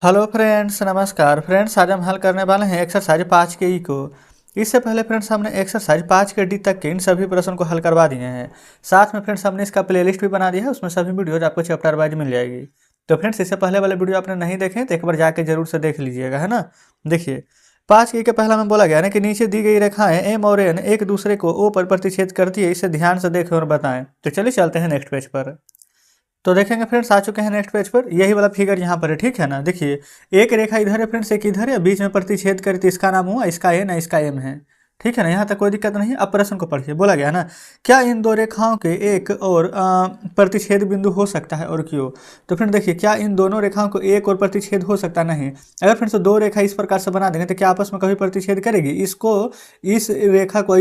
Hello friends, नमस्कार friends. आज हम हल करने वाले हैं एक्सरसाइज 5 के ई को। इससे पहले फ्रेंड्स हमने एक्सरसाइज 5 के डी तक के इन सभी प्रश्न को हल करवा दिए हैं। साथ में फ्रेंड्स हमने इसका प्लेलिस्ट भी बना दिया है, उसमें सभी वीडियोज आपको चैप्टर वाइज मिल जाएगी। तो फ्रेंड्स इससे पहले वाले वीडियो आपने नहीं देखे तो एक बार जाके जरूर से देख लीजिएगा, है ना। देखिए 5 के ई के पहला में बोला गया ना कि नीचे दी गई रेखाएं एम और एन एक दूसरे को ओ पर प्रतिच्छेद करती है, इसे ध्यान से देखें और बताएं। तो चलिए चलते हैं नेक्स्ट पेज पर। तो देखेंगे फ्रेंड्स, आ चुके हैं नेक्स्ट पेज पर। यही वाला फिगर यहाँ पर है, ठीक है ना। देखिए एक रेखा इधर है फ्रेंड्स, एक इधर है, बीच में प्रतिच्छेद करे तो इसका नाम हुआ, इसका ए ना, इसका एम है, ठीक है ना। यहाँ तक कोई दिक्कत नहीं है। अब प्रश्न को पढ़िए। बोला गया ना, क्या इन दो रेखाओं के एक और प्रतिच्छेद बिंदु हो सकता है और क्यों। तो फ्रेंड देखिए, क्या इन दोनों रेखाओं को एक और प्रतिच्छेद हो सकता नहीं। अगर फ्रेंड्स दो रेखा इस प्रकार से बना देंगे तो क्या आपस में कभी प्रतिच्छेद करेगी। इसको इस रेखा को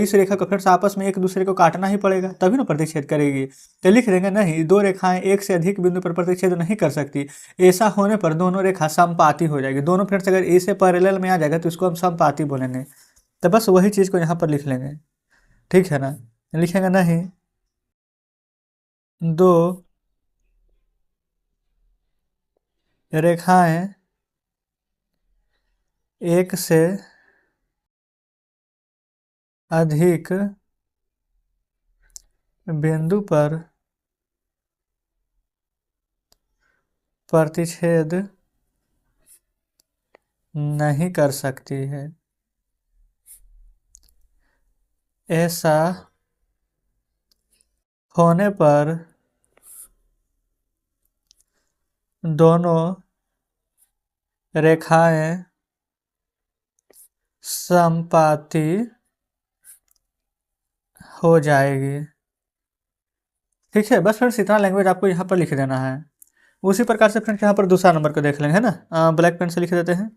फ्रेंड्स आपस में एक दूसरे को काटना ही पड़ेगा, तभी ना प्रतिच्छेद करेगी। तो लिख देंगे नहीं, दो रेखाएं एक से अधिक बिंदु पर प्रतिच्छेद नहीं कर सकती। ऐसा होने पर दोनों रेखा समपाती हो जाएगी। दोनों फ्रेंड्स अगर ए से पैरेलल में आ जाएगा तो इसको हम समपाती बोलेंगे। तो बस वही चीज़ को यहाँ पर लिख लेंगे, ठीक है ना। लिखेंगे नहीं, दो रेखाएं एक से अधिक बिंदु पर प्रतिच्छेद नहीं कर सकती है। ऐसा होने पर दोनों रेखाएं समपाती हो जाएगी, ठीक है। बस फ्रेंड्स इतना लैंग्वेज आपको यहाँ पर लिख देना है। उसी प्रकार से फ्रेंड्स यहाँ पर दूसरा नंबर को देख लेंगे, है ना। ब्लैक पेन से लिख देते हैं।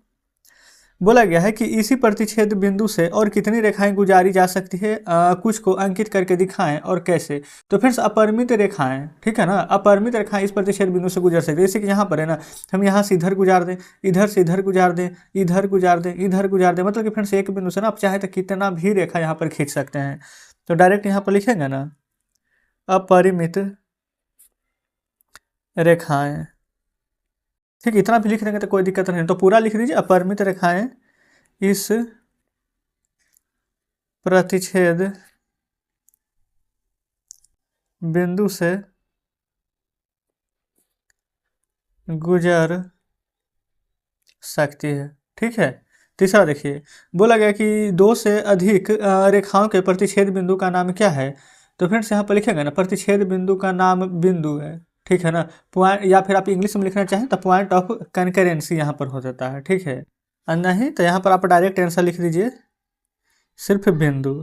बोला गया है कि इसी प्रतिच्छेद बिंदु से और कितनी रेखाएं गुजारी जा सकती है, कुछ को अंकित करके दिखाएं और कैसे। तो फ्रेंड्स अपरिमित रेखाएं, ठीक है ना, अपरिमित रेखाएं इस प्रतिच्छेद बिंदु से गुजर सकती है। जैसे कि यहाँ पर है ना, हम यहाँ से इधर गुजार दें, इधर से इधर गुजार दें, इधर गुजार दें, इधर गुजार दें, मतलब कि फ्रेंड्स एक बिंदु से ना आप चाहे तो कितना भी रेखा यहाँ पर खींच सकते हैं। तो डायरेक्ट यहाँ पर लिखेंगे ना, अपरिमित रेखाएं, ठीक। इतना भी लिख देंगे तो कोई दिक्कत नहीं। तो पूरा लिख दीजिए, अपरिमित रेखाएं इस प्रतिच्छेद बिंदु से गुजर सकती है, ठीक है। तीसरा देखिए, बोला गया कि दो से अधिक रेखाओं के प्रतिच्छेद बिंदु का नाम क्या है। तो फ्रेंड्स यहाँ पर लिखेंगे ना, प्रतिच्छेद बिंदु का नाम बिंदु है, ठीक है ना। पॉइंट, या फिर आप इंग्लिश में लिखना चाहें तो पॉइंट ऑफ कनकरेंसी यहाँ पर हो जाता है, ठीक है। और नहीं तो यहाँ पर आप डायरेक्ट आंसर लिख दीजिए, सिर्फ बिंदु,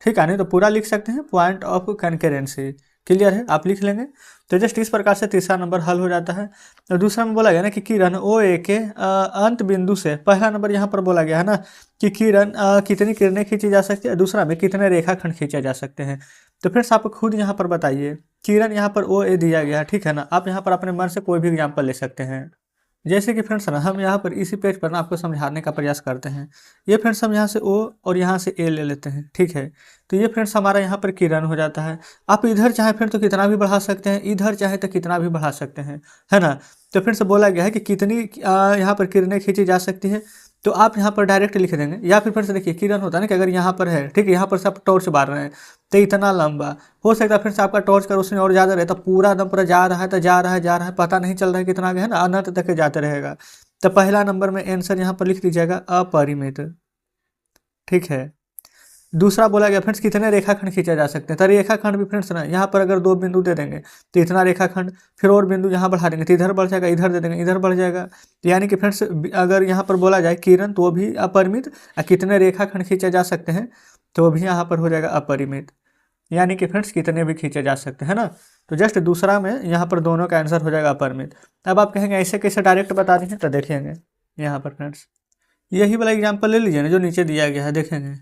ठीक है। नहीं तो पूरा लिख सकते हैं, पॉइंट ऑफ कनकरेंसी। क्लियर है, आप लिख लेंगे। तो जस्ट इस प्रकार से तीसरा नंबर हल हो जाता है। तो दूसरा में बोला गया ना कि किरण ओ ए के अंत बिंदु से, पहला नंबर यहाँ पर बोला गया है ना कि किरण कितनी किरणें खींची जा सकती है, दूसरा में कितने रेखाखंड खींचे जा सकते हैं। तो फ्रेंड्स आप खुद यहाँ पर बताइए। किरण यहाँ पर ओ ए दिया गया है, ठीक है ना। आप यहाँ पर अपने मन से कोई भी एग्जाम्पल ले सकते हैं। जैसे कि फ्रेंड्स ना हम यहाँ पर इसी पेज पर ना आपको समझाने का प्रयास करते हैं। ये फ्रेंड्स हम यहाँ से ओ और यहाँ से ए ले लेते हैं, ठीक है। तो ये फ्रेंड्स हमारा यहाँ पर किरण हो जाता है। आप इधर चाहे फ्रेंड तो कितना भी बढ़ा सकते हैं, इधर चाहे तो कितना भी बढ़ा सकते हैं, है ना। तो फ्रेंड्स बोला गया है कि कितनी यहाँ पर किरणें खींची जा सकती है। तो आप यहाँ पर डायरेक्ट लिख देंगे। या फिर फ्रेंड्स देखिए, किरण होता है ना कि अगर यहाँ पर है, ठीक है, यहाँ पर से आप टॉर्च बार रहे हैं तो इतना लंबा हो सकता है फ्रेंड्स आपका टॉर्च का रोशनी और ज़्यादा रहता, पूरा एकदम पूरा जा रहा है तो जा रहा है, जा रहा है, पता नहीं चल रहा है कितना आगे, है ना, अनंत तक जाते रहेगा। तो पहला नंबर में आंसर यहाँ पर लिख दीजिएगा अपरिमित, ठीक है। दूसरा बोला गया फ्रेंड्स कितने रेखाखंड खींचा जा सकते हैं। तो रेखाखंड भी फ्रेंड्स ना, यहाँ पर अगर दो बिंदु दे देंगे तो इतना रेखाखंड, फिर और बिंदु यहाँ बढ़ा देंगे तो इधर बढ़ जाएगा, इधर दे देंगे इधर बढ़ जाएगा। यानी कि फ्रेंड्स अगर यहाँ पर बोला जाए किरण तो वो भी अपरिमित, कितने रेखाखंड खींचे जा सकते हैं तो वो भी यहाँ पर हो जाएगा अपरिमित। यानी कि फ्रेंड्स कितने भी खींचे जा सकते हैं ना। तो जस्ट दूसरा में यहाँ पर दोनों का आंसर हो जाएगा अपरिमित। अब आप कहेंगे ऐसे कैसे डायरेक्ट बता देंगे, तो देखेंगे यहाँ पर फ्रेंड्स यही वाला एग्जाम्पल ले लीजिए ना जो नीचे दिया गया है। देखेंगे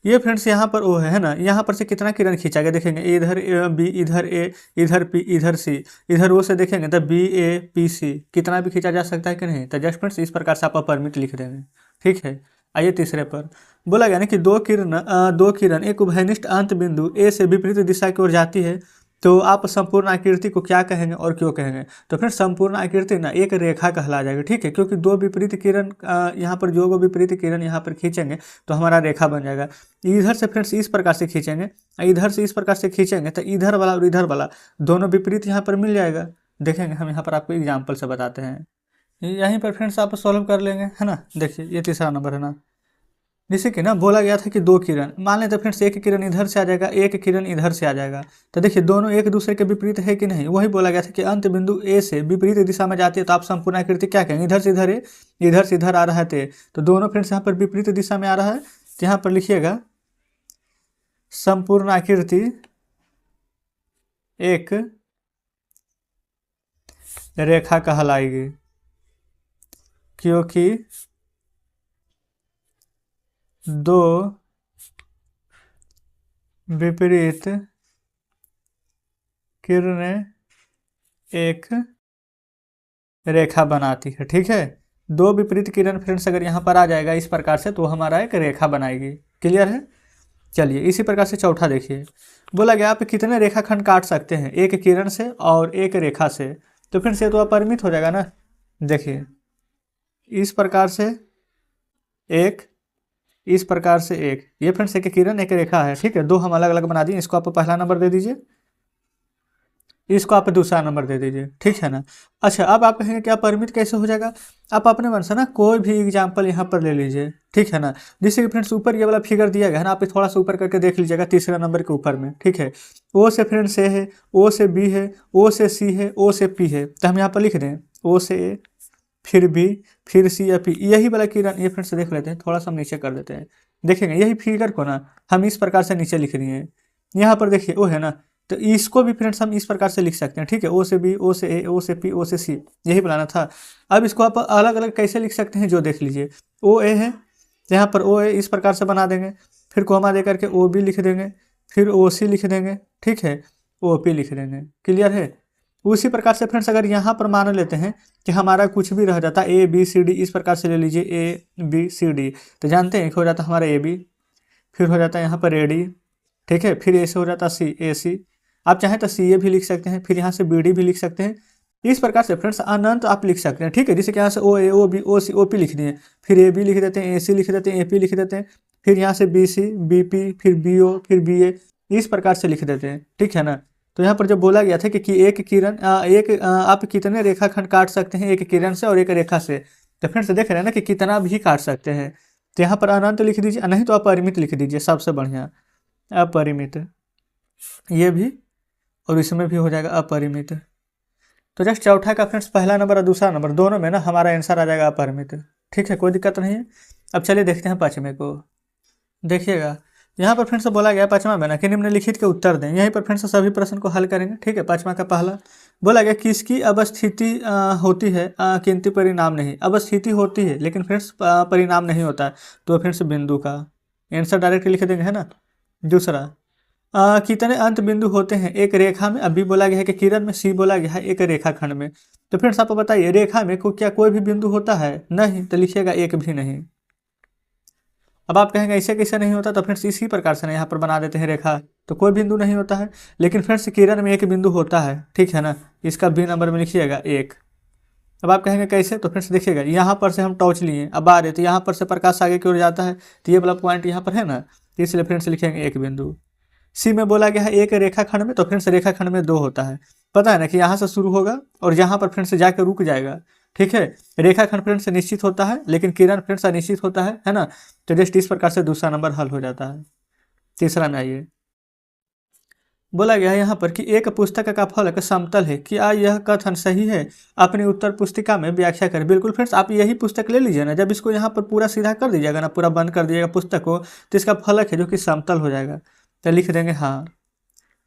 ये फ्रेंड्स यहाँ पर ओ है ना, यहाँ पर से कितना किरण खींचा गया देखेंगे, इधर बी, इधर ए, इधर पी, इधर सी, इधर ओ से देखेंगे तो बी ए पी सी, कितना भी खींचा जा सकता है कि नहीं। तो जस्ट फ्रेंड्स इस प्रकार से आप अपरिमित लिख देंगे, ठीक है। आइए तीसरे पर बोला गया ना कि दो किरण एक उभयनिष्ठ अंत बिंदु ए से विपरीत दिशा की ओर जाती है तो आप संपूर्ण आकृति को क्या कहेंगे और क्यों कहेंगे? तो फिर संपूर्ण आकृति ना एक रेखा कहला जाएगा, ठीक है, क्योंकि दो विपरीत किरण यहाँ पर जो विपरीत किरण यहाँ पर खींचेंगे तो हमारा रेखा बन जाएगा। इधर से फ्रेंड्स इस प्रकार से खींचेंगे, इधर से इस प्रकार से खींचेंगे तो इधर वाला और इधर वाला दोनों विपरीत यहाँ पर मिल जाएगा। देखेंगे हम यहाँ पर आपको एग्जाम्पल से बताते हैं, यहीं पर फ्रेंड्स आप सॉल्व कर लेंगे, है ना। देखिए ये तीसरा नंबर है ना, जैसे कि ना बोला गया था कि दो किरण, मान लेते फ्रेंड्स एक किरण इधर से आ जाएगा, एक किरण इधर से आ जाएगा, तो देखिए दोनों एक दूसरे के विपरीत है कि नहीं। वही बोला गया था कि अंत बिंदु ए से विपरीत दिशा में जाती है तो आप संपूर्ण आकृति क्या कहेंगे? इधर से इधर है, इधर से इधर आ रहा है तो दोनों फ्रेंड्स यहाँ पर विपरीत दिशा में आ रहा है, तो यहाँ पर लिखिएगा संपूर्ण आकृति एक रेखा कहलाएगी, क्योंकि दो विपरीत किरणें एक रेखा बनाती है, ठीक है। दो विपरीत किरण फ्रेंड्स अगर यहाँ पर आ जाएगा इस प्रकार से तो हमारा एक रेखा बनाएगी। क्लियर है? चलिए इसी प्रकार से चौथा देखिए, बोला गया आप कितने रेखाखंड काट सकते हैं एक किरण से और एक रेखा से? तो फिर से तो अपरिमित हो जाएगा ना। देखिए इस प्रकार से एक, इस प्रकार से एक, ये फ्रेंड्स एक किरण एक रेखा है, ठीक है। दो हम अलग अलग बना दिए, इसको आप पहला नंबर दे दीजिए, इसको आप दूसरा नंबर दे दीजिए, ठीक है ना। अच्छा अब आप कहेंगे क्या परिमित कैसे हो जाएगा? आप अपने मन से ना कोई भी एग्जाम्पल यहाँ पर ले लीजिए, ठीक है ना। जैसे कि फ्रेंड्स ऊपर ये वाला फिगर दिया गया है ना, आप थोड़ा सा ऊपर करके देख लीजिएगा तीसरा नंबर के ऊपर में, ठीक है। ओ से फ्रेंड्स ए है, ओ से बी है, ओ से सी है, ओ से पी है, तो हम यहाँ पर लिख दें ओ से ए, फिर बी, फिर सी या पी, यही वाला किरण ये फ्रेंड्स देख लेते हैं, थोड़ा सा नीचे कर देते हैं। देखेंगे यही फिगर को ना हम इस प्रकार से नीचे लिख रही हैं, यहाँ पर देखिए ओ है ना, तो इसको भी फ्रेंड्स हम इस प्रकार से लिख सकते हैं, ठीक है। ओ से बी, ओ से ए, ओ से पी, ओ से सी, यही बनाना था। अब इसको आप अलग अलग कैसे लिख सकते हैं जो देख लीजिए। ओ ए है, यहाँ पर ओ ए इस प्रकार से बना देंगे, फिर कोमा दे करके ओ बी लिख देंगे, फिर ओ सी लिख देंगे, ठीक है, ओ पी लिख देंगे। क्लियर है? उसी प्रकार से फ्रेंड्स अगर यहाँ पर मान लेते हैं कि हमारा कुछ भी रह जाता ए बी सी डी, इस प्रकार से ले लीजिए ए बी सी डी, तो जानते हैं हो जाता हमारा ए बी, फिर हो जाता है यहाँ पर ए डी, ठीक है, फिर ए से हो जाता सी, ए सी, आप चाहें तो सी ए भी लिख सकते हैं, फिर यहाँ से बी डी भी लिख सकते हैं। इस प्रकार से फ्रेंड्स अनंत आप लिख सकते हैं, ठीक है। जैसे कि यहाँ से ओ ए, ओ बी, ओ सी, ओ पी लिख दिए, फिर ए बी लिख देते हैं, ए सी लिख देते हैं, ए पी लिख देते हैं, फिर यहाँ से बी सी, बी पी, फिर बी ओ, फिर बी ए, इस प्रकार से लिख देते हैं, ठीक है ना। तो यहाँ पर जब बोला गया था कि एक किरण आप कितने रेखाखंड काट सकते हैं एक किरण से और एक रेखा से, तो फ्रेंड्स देख रहे हैं ना कि कितना भी काट सकते हैं। तो यहाँ पर अनंत लिख दीजिए, नहीं तो अपरिमित लिख दीजिए, सबसे बढ़िया अपरिमित, ये भी और इसमें भी हो जाएगा अपरिमित। तो जस्ट चौथा का फ्रेंड्स पहला नंबर और दूसरा नंबर दोनों में ना हमारा आंसर आ जाएगा अपरिमित, ठीक है, कोई दिक्कत नहीं है। अब चलिए देखते हैं पाँचवें को। देखिएगा यहाँ पर फ्रेंड्स बोला गया पाँचवा में ना कि निम्नलिखित के उत्तर दें, यहीं पर फ्रेंड्स सभी प्रश्न को हल करेंगे, ठीक है। पाँचवा का पहला बोला गया किसकी अवस्थिति होती है किंतु परिणाम नहीं। अवस्थिति होती है लेकिन फ्रेंड्स परिणाम नहीं होता, तो फ्रेंड्स बिंदु का आंसर डायरेक्ट लिख देंगे, है ना। दूसरा कितने अंत बिंदु होते हैं एक रेखा में? अभी बोला गया है कि किरण में, सी बोला गया है एक रेखा खंड में, तो फ्रेंड्स आप बताइए रेखा में क्या कोई भी बिंदु होता है? नहीं, तो लिखिएगा एक भी नहीं। अब आप कहेंगे ऐसे कैसे नहीं होता? तो फ्रेंड्स इसी प्रकार से ना यहाँ पर बना देते हैं रेखा, तो कोई बिंदु नहीं होता है, लेकिन फ्रेंड्स किरण में एक बिंदु होता है, ठीक है ना। इसका बी नंबर में लिखिएगा एक। अब आप कहेंगे कैसे? तो फ्रेंड्स देखिएगा यहाँ पर से हम टॉर्च लिए, अब आ रहे तो यहाँ पर से प्रकाश आगे की ओर जाता है, तो ये वाला पॉइंट यहाँ पर है ना, तो इसलिए फ्रेंड्स लिखेंगे एक बिंदु। सी में बोला गया है एक रेखाखंड में, तो फ्रेंड्स रेखाखंड में दो होता है, पता है ना कि यहाँ से शुरू होगा और यहाँ पर फ्रेंड्स जाकर रुक जाएगा, ठीक है। रेखाखंड फ्रेंड्स निश्चित होता है लेकिन किरण फ्रेंड्स अनिश्चित होता है ना। तो जस्ट इस प्रकार से दूसरा नंबर हल हो जाता है। तीसरा में आइए, बोला गया है यहाँ पर कि एक पुस्तक का फलक समतल है, क्या यह कथन सही है? अपनी उत्तर पुस्तिका में व्याख्या करें। बिल्कुल फ्रेंड्स आप यही पुस्तक ले लीजिए ना, जब इसको यहाँ पर पूरा सीधा कर दीजिएगा ना, पूरा बंद कर दीजिएगा पुस्तक को, तो इसका फलक है जो कि समतल हो जाएगा, तो लिख देंगे हाँ।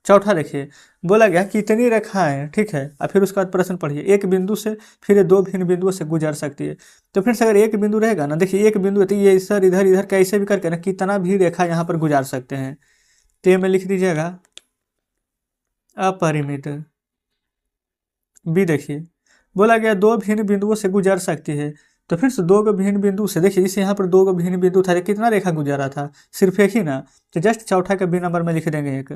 चौथा देखिए, बोला गया कितनी रेखाएं, ठीक है, और फिर उसके बाद प्रश्न पढ़िए, एक बिंदु से फिर दो भिन्न बिंदुओं से गुजर सकती है। तो फ्रेंड्स अगर एक बिंदु रहेगा ना, देखिए एक बिंदु है तो ये सर इधर इधर कैसे भी करके ना कितना भी रेखा यहाँ पर गुजार सकते हैं, तो ये में लिख दीजिएगा अपरिमित। बी देखिए, बोला गया दो भिन्न बिंदुओं से गुजर सकती है, तो फ्रेंड्स दो भिन्न बिंदु से, देखिए इसे यहाँ पर दो भिन्न बिंदु था, कितना रेखा गुजारा था? सिर्फ एक ही ना, तो जस्ट चौथा का बी नंबर में लिख देंगे एक।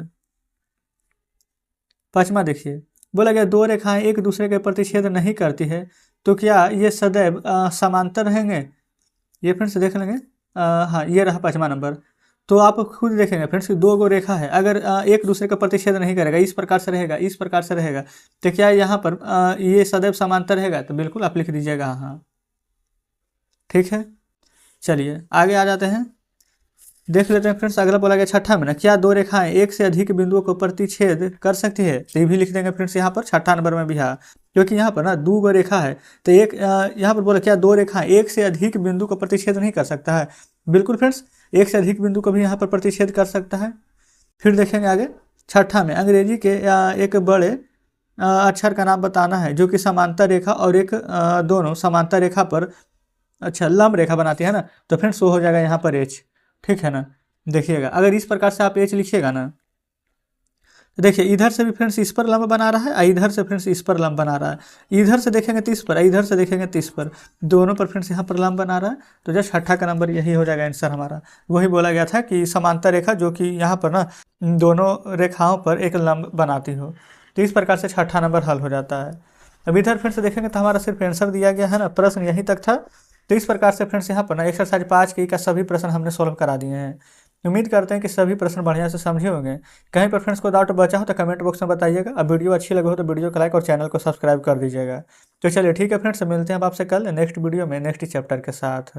पाँचवा देखिए, बोला गया दो रेखाएं एक दूसरे के प्रतिच्छेद नहीं करती है तो क्या ये सदैव समांतर रहेंगे। ये फ्रेंड्स देख लेंगे। हाँ, ये रहा पाँचवा नंबर। तो आप खुद देखेंगे फ्रेंड्स कि दो गो रेखा है, अगर एक दूसरे का प्रतिच्छेद नहीं करेगा, इस प्रकार से रहेगा, इस प्रकार से रहेगा, तो क्या यहाँ पर ये सदैव समांतर रहेगा। तो बिल्कुल आप लिख दीजिएगा हाँ। ठीक है, चलिए आगे आ जाते हैं, देख लेते हैं फ्रेंड्स। अगला बोला गया छठा में ना, क्या दो रेखाएं एक से अधिक बिंदुओं को प्रतिच्छेद कर सकती है। तो ये भी लिख देंगे फ्रेंड्स यहाँ पर छठा नंबर में भी हाँ, क्योंकि यहाँ पर ना दो गो रेखा है, तो एक यहाँ पर बोला क्या दो रेखाएं एक से अधिक बिंदु को प्रतिच्छेद नहीं कर सकता है। बिल्कुल फ्रेंड्स, एक से अधिक बिंदु को भी यहाँ पर प्रतिच्छेद कर सकता है। फिर देखेंगे आगे छठा में, अंग्रेजी के एक बड़े अक्षर का नाम बताना है जो कि समांतर रेखा और एक दोनों समांतर रेखा पर अच्छा लंब रेखा बनाती है ना। तो फ्रेंड्स वो हो जाएगा यहाँ पर एच। ठीक है ना, देखिएगा अगर इस प्रकार से आप एच लिखिएगा ना, तो देखिए इधर से भी फ्रेंड्स इस पर लंब बना रहा है और इधर से फ्रेंड्स इस पर लंब बना रहा है। इधर से देखेंगे 30 पर, इधर से देखेंगे 30 पर, दोनों पर फ्रेंड्स यहाँ पर लंब बना रहा है। तो जस्ट छठा का नंबर यही हो जाएगा आंसर हमारा। वही बोला गया था कि समांतर रेखा जो कि यहाँ पर ना दोनों रेखाओं पर एक लंब बनाती हो। तो इस प्रकार से छठा नंबर हल हो जाता है। अब इधर फ्रेंड्स देखेंगे तो हमारा सिर्फ आंसर दिया गया है ना, प्रश्न यहीं तक था। तो इस प्रकार से फ्रेंड्स यहाँ पर ना एक्सरसाइज 5 का सभी प्रश्न हमने सॉल्व करा दिए हैं। उम्मीद करते हैं कि सभी प्रश्न बढ़िया से समझे होंगे। कहीं पर फ्रेंड्स को डाउट बचा हो तो कमेंट बॉक्स में बताइएगा। अब वीडियो अच्छी लगी हो तो वीडियो को लाइक और चैनल को सब्सक्राइब कर दीजिएगा। तो चलिए ठीक है फ्रेंड्स, मिलते हैं अब आपसे कल नेक्स्ट वीडियो में नेक्स्ट चैप्टर के साथ।